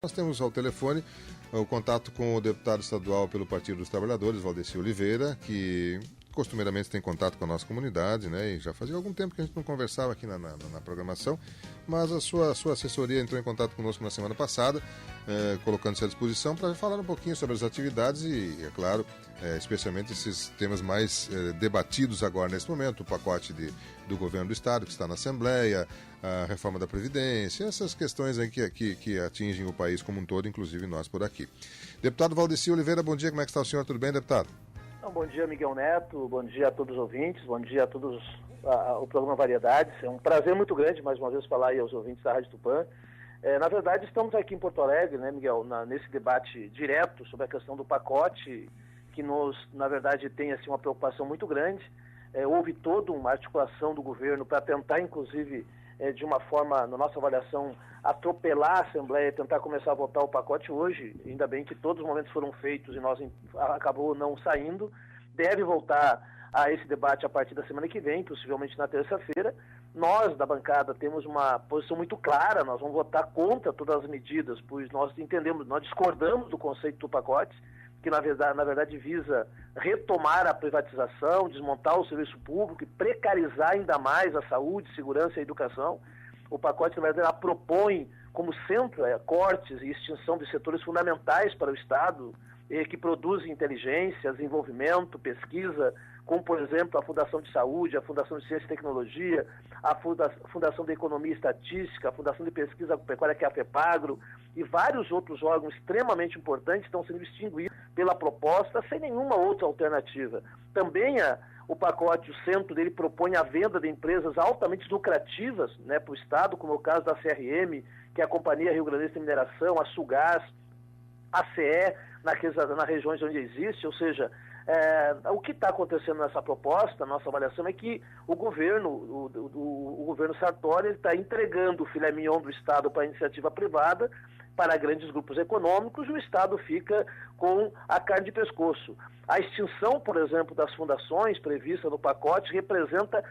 Nós temos ao telefone o contato com o deputado estadual pelo Partido dos Trabalhadores, Valdeci Oliveira, que costumeiramente tem contato com a nossa comunidade, né? E já fazia algum tempo que a gente não conversava aqui na programação, mas a sua assessoria entrou em contato conosco na semana passada, colocando-se à disposição para falar um pouquinho sobre as atividades e, é claro, especialmente esses temas mais debatidos agora nesse momento, o pacote do governo do Estado que está na Assembleia, a reforma da Previdência, essas questões aí que atingem o país como um todo, inclusive nós por aqui. Deputado Valdeci Oliveira, bom dia, como é que está o senhor? Tudo bem, deputado? Bom dia, Miguel Neto, bom dia a todos os ouvintes, bom dia a todos o programa Variedades. É um prazer muito grande, mais uma vez, falar aí aos ouvintes da Rádio Tupã. Na verdade, estamos aqui em Porto Alegre, né, Miguel, nesse debate direto sobre a questão do pacote, que na verdade, tem assim, uma preocupação muito grande. Houve toda uma articulação do governo para tentar, inclusive, de uma forma, na nossa avaliação, atropelar a Assembleia e tentar começar a votar o pacote hoje. Ainda bem que todos os momentos foram feitos e nós acabou não saindo. Deve voltar a esse debate a partir da semana que vem, possivelmente na terça-feira. Nós, da bancada, temos uma posição muito clara, nós vamos votar contra todas as medidas, pois nós entendemos, nós discordamos do conceito do pacote, que na verdade visa retomar a privatização, desmontar o serviço público e precarizar ainda mais a saúde, segurança e a educação. O pacote, na verdade, ela propõe como centro cortes e extinção de setores fundamentais para o Estado, que produzem inteligência, desenvolvimento, pesquisa, como, por exemplo, a Fundação de Saúde, a Fundação de Ciência e Tecnologia, a Fundação de Economia e Estatística, a Fundação de Pesquisa Agropecuária, que é a FEPAGRO, e vários outros órgãos extremamente importantes estão sendo extinguidos pela proposta, sem nenhuma outra alternativa. Também o pacote, o centro dele propõe a venda de empresas altamente lucrativas, né, para o Estado, como é o caso da CRM, que é a Companhia Rio Grandense de Mineração, a Sulgás, a CE, nas regiões onde existe, ou seja, o que está acontecendo nessa proposta, a nossa avaliação é que o governo Sartori está entregando o filé mignon do Estado para a iniciativa privada, para grandes grupos econômicos, e o Estado fica com a carne de pescoço. A extinção, por exemplo, das fundações prevista no pacote representa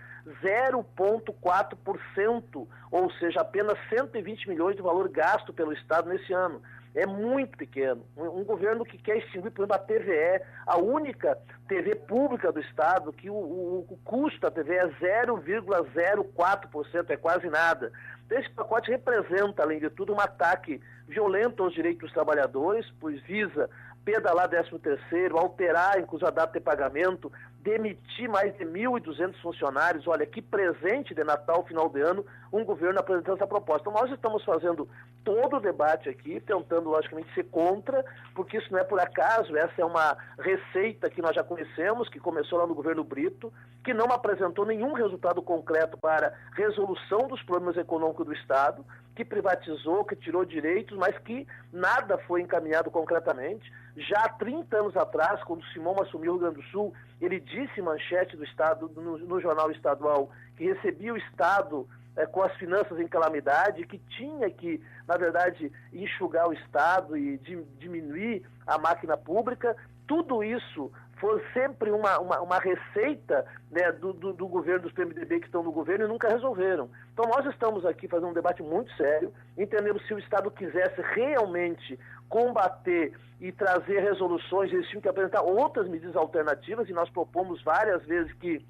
0,4%, ou seja, apenas 120 milhões de valor gasto pelo Estado nesse ano. É muito pequeno. Um governo que quer extinguir, por exemplo, a TVE, a única TV pública do Estado, que o custo da TVE é 0,04%, é quase nada. Então, esse pacote representa, além de tudo, um ataque violento aos direitos dos trabalhadores, pois visa pedalar 13º, alterar, inclusive, a data de pagamento, demitir mais de 1.200 funcionários. Olha, que presente de Natal, final de ano, um governo apresentando essa proposta. Então, nós estamos fazendo todo o debate aqui, tentando, logicamente, ser contra, porque isso não é por acaso, essa é uma receita que nós já conhecemos, que começou lá no governo Brito, que não apresentou nenhum resultado concreto para resolução dos problemas econômicos do Estado, que privatizou, que tirou direitos, mas que nada foi encaminhado concretamente. Já há 30 anos atrás, quando o Simão assumiu o Rio Grande do Sul, ele disse em manchete do Estado, no jornal estadual, que recebia o Estado com as finanças em calamidade, que tinha que, na verdade, enxugar o Estado e diminuir a máquina pública. Tudo isso foi sempre uma receita, né, do governo, dos PMDB que estão no governo e nunca resolveram. Então nós estamos aqui fazendo um debate muito sério, entendemos se o Estado quisesse realmente combater e trazer resoluções, eles tinham que apresentar outras medidas alternativas, e nós propomos várias vezes que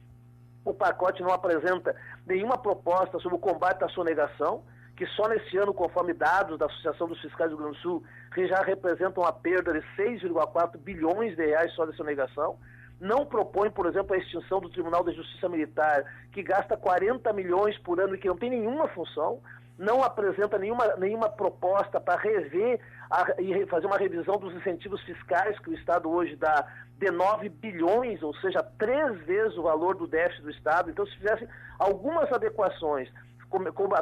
o pacote não apresenta nenhuma proposta sobre o combate à sonegação, que só nesse ano, conforme dados da Associação dos Fiscais do Rio Grande do Sul, já representam uma perda de 6,4 bilhões de reais só de sonegação. Não propõe, por exemplo, a extinção do Tribunal de Justiça Militar, que gasta 40 milhões por ano e que não tem nenhuma função. Não apresenta nenhuma proposta para rever e fazer uma revisão dos incentivos fiscais que o Estado hoje dá de 9 bilhões, ou seja, 3 vezes o valor do déficit do Estado. Então, se fizessem algumas adequações,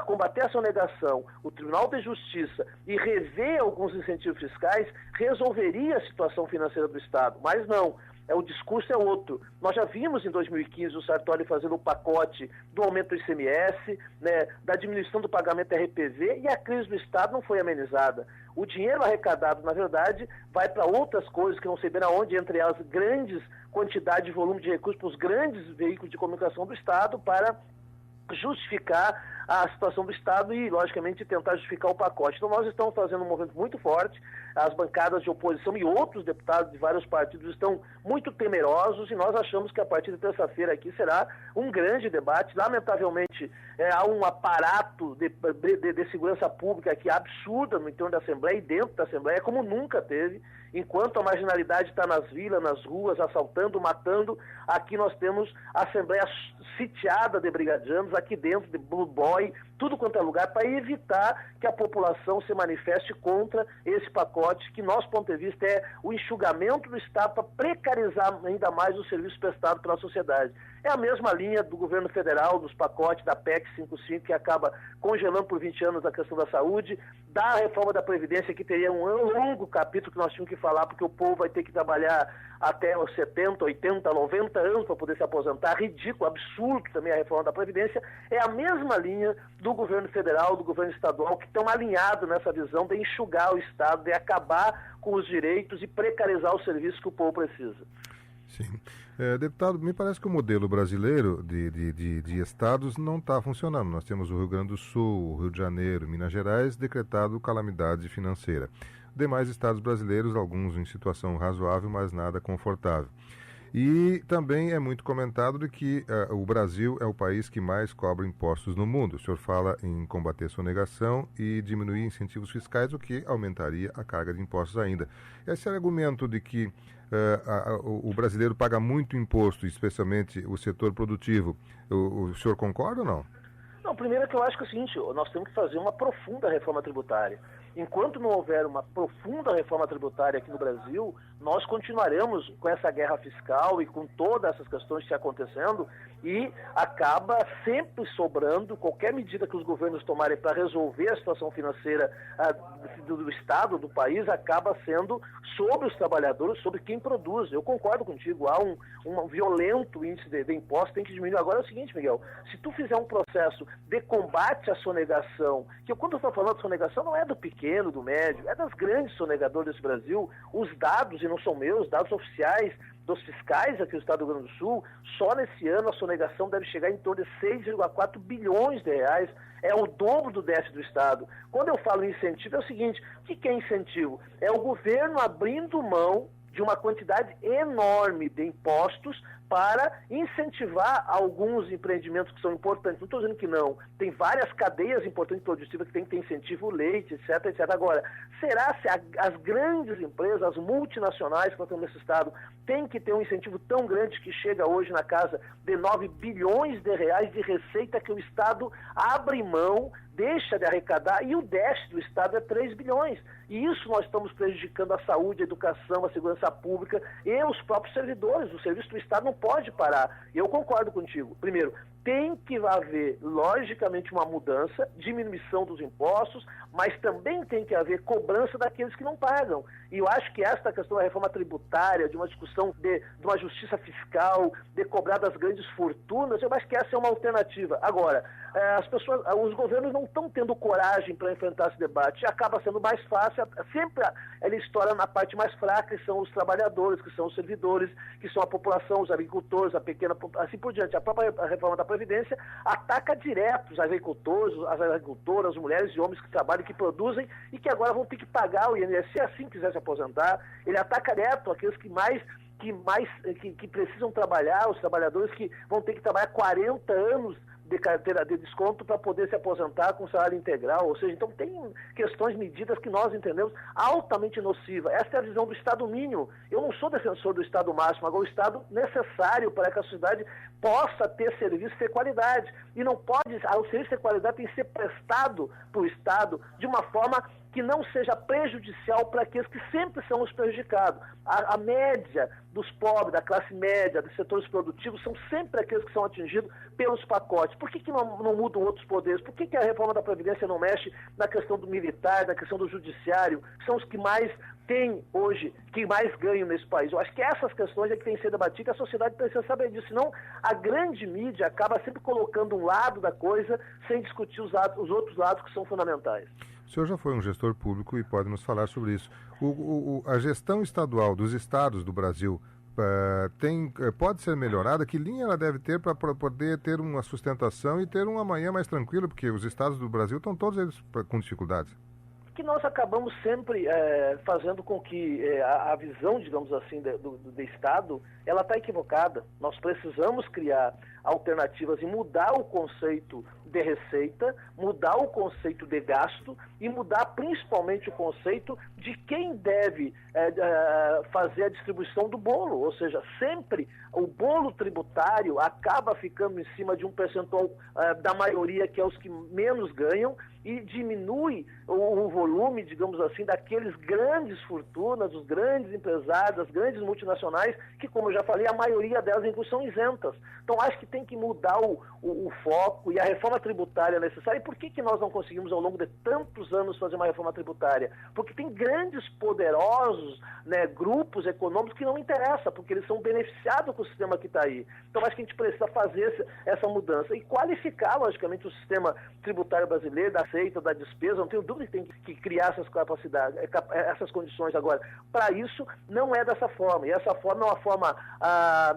combater a sonegação, o Tribunal de Justiça e rever alguns incentivos fiscais, resolveria a situação financeira do Estado. Mas não. O discurso é outro. Nós já vimos em 2015 o Sartori fazendo o pacote do aumento do ICMS, né, da diminuição do pagamento RPV, e a crise do Estado não foi amenizada. O dinheiro arrecadado, na verdade, vai para outras coisas que não sei bem aonde, entre elas grandes quantidades de volume de recursos para os grandes veículos de comunicação do Estado, para justificar a situação do Estado e, logicamente, tentar justificar o pacote. Então, nós estamos fazendo um movimento muito forte, as bancadas de oposição e outros deputados de vários partidos estão muito temerosos e nós achamos que a partir de terça-feira aqui será um grande debate. Lamentavelmente, há um aparato de segurança pública aqui absurda no entorno da Assembleia e dentro da Assembleia, como nunca teve. Enquanto a marginalidade está nas vilas, nas ruas, assaltando, matando, aqui nós temos a Assembleia sitiada de brigadianos, aqui dentro de Blue Boy, tudo quanto é lugar, para evitar que a população se manifeste contra esse pacote, que nosso ponto de vista é o enxugamento do Estado para precarizar ainda mais o serviço prestado pela sociedade. É a mesma linha do governo federal, dos pacotes da PEC 55, que acaba congelando por 20 anos a questão da saúde, da reforma da Previdência, que teria um longo capítulo que nós tínhamos que falar, porque o povo vai ter que trabalhar até os 70, 80, 90 anos para poder se aposentar. Ridículo, absurdo também a reforma da Previdência. É a mesma linha do governo federal, do governo estadual, que estão alinhados nessa visão de enxugar o Estado, de acabar com os direitos e precarizar o serviço que o povo precisa. Sim. Deputado, me parece que o modelo brasileiro de estados não está funcionando. Nós temos o Rio Grande do Sul, o Rio de Janeiro, Minas Gerais, decretado calamidade financeira. Demais estados brasileiros, alguns em situação razoável, mas nada confortável. E também é muito comentado de que o Brasil é o país que mais cobra impostos no mundo. O senhor fala em combater a sonegação e diminuir incentivos fiscais, o que aumentaria a carga de impostos ainda. Esse argumento de que o brasileiro paga muito imposto, especialmente o setor produtivo, o senhor concorda ou não? Não, primeiro que eu acho que é o seguinte, nós temos que fazer uma profunda reforma tributária. Enquanto não houver uma profunda reforma tributária aqui no Brasil, nós continuaremos com essa guerra fiscal e com todas essas questões que estão acontecendo e acaba sempre sobrando qualquer medida que os governos tomarem para resolver a situação financeira do Estado, do país, acaba sendo sobre os trabalhadores, sobre quem produz. Eu concordo contigo, há um violento índice de impostos, tem que diminuir. Agora é o seguinte, Miguel, se tu fizer um processo de combate à sonegação, que quando eu estou falando de sonegação não é do pequeno, do médio, é das grandes sonegadoras desse Brasil, os dados, e não são meus, dados oficiais dos fiscais aqui do Estado do Rio Grande do Sul, só nesse ano a sonegação deve chegar em torno de 6,4 bilhões de reais, é o dobro do déficit do Estado. Quando eu falo em incentivo, é o seguinte, o que é incentivo? É o governo abrindo mão de uma quantidade enorme de impostos para incentivar alguns empreendimentos que são importantes. Não estou dizendo que não. Tem várias cadeias importantes produtivas que tem que ter incentivo, leite, etc, etc. Agora, será se as grandes empresas, as multinacionais que nós temos nesse Estado, têm que ter um incentivo tão grande que chega hoje na casa de 9 bilhões de reais de receita que o Estado abre mão, deixa de arrecadar, e o déficit do Estado é 3 bilhões. E isso nós estamos prejudicando a saúde, a educação, a segurança pública e os próprios servidores. O serviço do Estado não pode parar. Eu concordo contigo. Primeiro, tem que haver, logicamente, uma mudança, diminuição dos impostos, mas também tem que haver cobrança daqueles que não pagam. E eu acho que esta questão da reforma tributária, de uma discussão de uma justiça fiscal, de cobrar das grandes fortunas, eu acho que essa é uma alternativa. Agora, os governos não estão tendo coragem para enfrentar esse debate. Acaba sendo mais fácil, sempre ele estoura na parte mais fraca, que são os trabalhadores, que são os servidores, que são a população, os agricultores, a pequena, assim por diante. A própria reforma da Previdência ataca direto os agricultores, as agricultoras, as mulheres e homens que trabalham, que produzem e que agora vão ter que pagar o INSS se assim quiser se aposentar. Ele ataca direto aqueles que precisam trabalhar, os trabalhadores que vão ter que trabalhar 40 anos de carteira de desconto para poder se aposentar com salário integral. Ou seja, então tem questões, medidas que nós entendemos altamente nocivas. Essa é a visão do Estado mínimo. Eu não sou defensor do Estado máximo, agora o Estado necessário para que a sociedade possa ter serviço de qualidade. E não pode, o serviço de qualidade tem que ser prestado para o Estado de uma forma que não seja prejudicial para aqueles que sempre são os prejudicados. A média dos pobres, da classe média, dos setores produtivos, são sempre aqueles que são atingidos pelos pacotes. Por que não mudam outros poderes? Por que a reforma da Previdência não mexe na questão do militar, na questão do judiciário, que são os que mais têm hoje, que mais ganham nesse país? Eu acho que essas questões é que têm que ser debatidas, a sociedade precisa saber disso, senão a grande mídia acaba sempre colocando um lado da coisa sem discutir os outros lados que são fundamentais. O senhor já foi um gestor público e pode nos falar sobre isso. A gestão estadual dos estados do Brasil pode ser melhorada? Que linha ela deve ter para poder ter uma sustentação e ter um amanhã mais tranquilo? Porque os estados do Brasil estão todos eles com dificuldades. Que nós acabamos sempre fazendo com que a visão, digamos assim, do Estado, ela está equivocada. Nós precisamos criar alternativas e mudar o conceito de receita, mudar o conceito de gasto e mudar principalmente o conceito de quem deve fazer a distribuição do bolo. Ou seja, sempre o bolo tributário acaba ficando em cima de um percentual da maioria, que é os que menos ganham, e diminui o volume, digamos assim, daqueles grandes fortunas, dos grandes empresários, das grandes multinacionais, que, como eu já falei, a maioria delas, inclusive, são isentas. Então, acho que tem que mudar o foco e a reforma tributária é necessária. E por que nós não conseguimos, ao longo de tantos anos, fazer uma reforma tributária? Porque tem grandes, poderosos, né, grupos econômicos que não interessam, porque eles são beneficiados com o sistema que está aí. Então, acho que a gente precisa fazer essa mudança e qualificar, logicamente, o sistema tributário brasileiro, da receita, da despesa. Não tenho dúvida que tem que criar essas capacidades, essas condições. Agora, para isso, não é dessa forma. E essa forma é uma forma,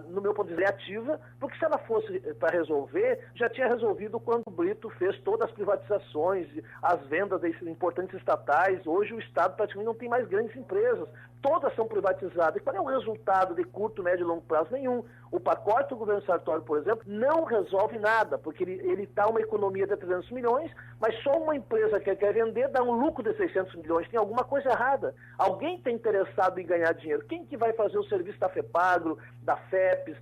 no meu ponto de vista, ativa, porque se ela fosse para resolver, já tinha resolvido quando o Brito fez todas as privatizações, as vendas desses importantes estatais. Hoje o Estado praticamente não tem mais grandes empresas. Todas são privatizadas. E qual é o resultado de curto, médio e longo prazo? Nenhum. O pacote do governo Sartori, por exemplo, não resolve nada, porque ele dá uma economia de 300 milhões, mas só uma empresa que quer vender dá um lucro de 600 milhões. Tem alguma coisa errada. Alguém está interessado em ganhar dinheiro. Quem que vai fazer o serviço da FEPAGRO, da FEPES?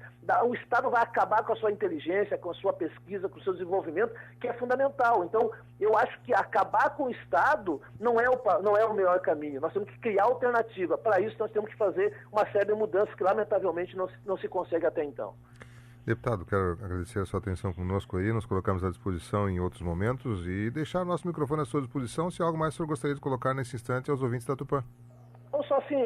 O Estado vai acabar com a sua inteligência, com a sua pesquisa, com o seu desenvolvimento, que é fundamental. Então, eu acho que acabar com o Estado não é o melhor caminho. Nós temos que criar alternativa. Para isso, nós temos que fazer uma série de mudanças que, lamentavelmente, não se consegue até então. Deputado, quero agradecer a sua atenção conosco aí, nos colocamos à disposição em outros momentos e deixar o nosso microfone à sua disposição, se há algo mais o senhor gostaria de colocar nesse instante aos ouvintes da Tupã. Então, só assim,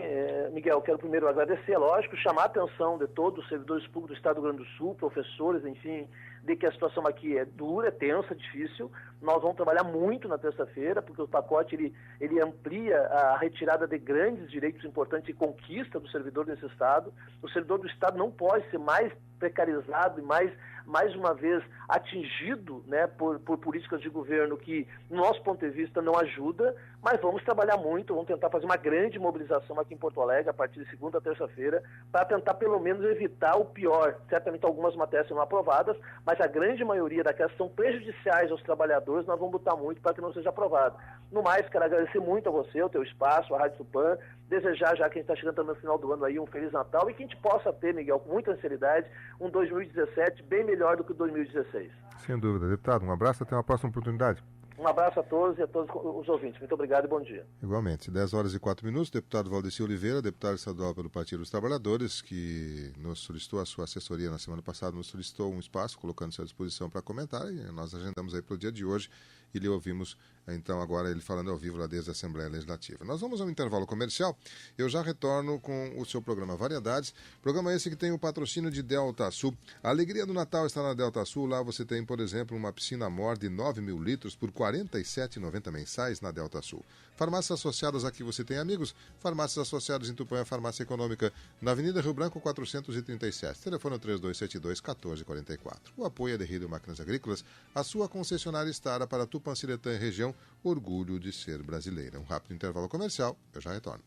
Miguel, quero primeiro agradecer, lógico, chamar a atenção de todos os servidores públicos do Estado do Rio Grande do Sul, professores, enfim, de que a situação aqui é dura, é tensa, difícil. Nós vamos trabalhar muito na terça-feira, porque o pacote ele amplia a retirada de grandes direitos importantes e conquista do servidor desse Estado. O servidor do Estado não pode ser mais precarizado e mais uma vez atingido, né, por políticas de governo que, no nosso ponto de vista, não ajuda, mas vamos trabalhar muito, vamos tentar fazer uma grande mobilização aqui em Porto Alegre a partir de segunda a terça-feira para tentar pelo menos evitar o pior. Certamente algumas matérias serão aprovadas, mas a grande maioria daquelas que são prejudiciais aos trabalhadores, nós vamos lutar muito para que não seja aprovado. No mais, quero agradecer muito a você, o teu espaço, a Rádio Tupã, desejar, já que a gente está chegando também no final do ano aí, um Feliz Natal e que a gente possa ter, Miguel, com muita sinceridade, um 2017 bem melhor do que o 2016. Sem dúvida. Deputado, um abraço, até uma próxima oportunidade. Um abraço a todos e a todos os ouvintes. Muito obrigado e bom dia. Igualmente. 10 horas e 4 minutos, deputado Valdeci Oliveira, deputado estadual pelo Partido dos Trabalhadores, que nos solicitou, a sua assessoria na semana passada, nos solicitou um espaço, colocando-se à disposição para comentar, e nós agendamos aí para o dia de hoje, e lhe ouvimos, então, agora ele falando ao vivo lá desde a Assembleia Legislativa. Nós vamos ao intervalo comercial, eu já retorno com o seu programa Variedades, programa esse que tem o patrocínio de Delta Sul. A alegria do Natal está na Delta Sul, lá você tem, por exemplo, uma piscina Mor de 9.000 litros por R$ 47,90 mensais na Delta Sul. Farmácias associadas aqui você tem amigos, farmácias associadas em Tupã, Farmácia Econômica, na Avenida Rio Branco 437, telefone 3272-1444. O apoio é de Rio Máquinas Agrícolas, a sua concessionária Estara para Tupã, Ciretã e região, orgulho de ser brasileira. Um rápido intervalo comercial, eu já retorno.